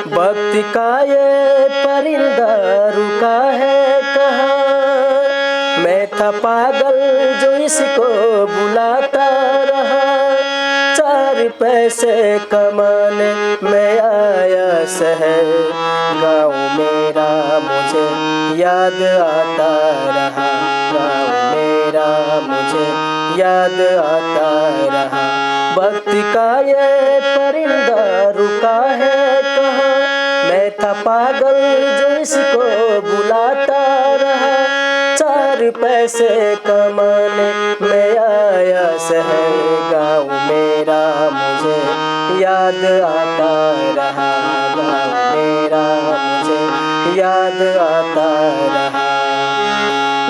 भक्ति का ये परिंदा रुका है कहाँ। मैं था पागल जो इसको बुलाता रहा, 4 पैसे कमाने मैं आया शहर। गाँव मेरा मुझे याद आता रहा, गाँव मेरा मुझे याद आता रहा। भक्ति का ये परिंदा रुका है कहाँ। मैं था पागल जो इसको बुलाता रहा, 4 पैसे कमाने मैं आया शहर। गाँव मेरा मुझे याद आता रहा, गाँव मेरा मुझे याद आता रहा।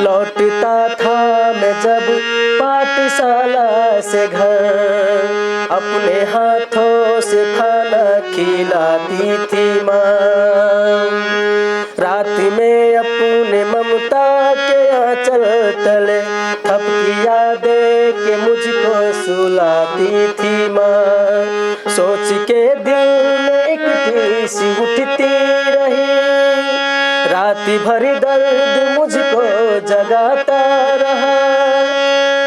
लौटता था मैं जब पाठशाला से घर, अपने हाथों से खाना खिलाती थी माँ। रात में अपने ममता के आंचल तले थपकियाँ दे के मुझको सुलाती थी माँ। सोच के दिल में एक टीस उठती रही, रात भर दर्द मुझको जगाता रहा।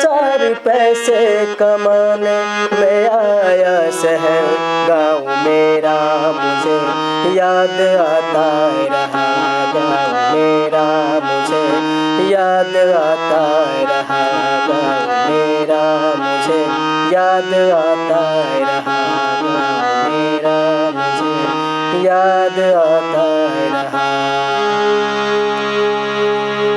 4 पैसे कमाने मैं आया शहर, गाँव मेरा मुझे याद आता रहा, गाँव मेरा मुझे याद आता रहा, गाँव मेरा मुझे याद आता रहा, गाँव मेरा मुझे याद आता रहा।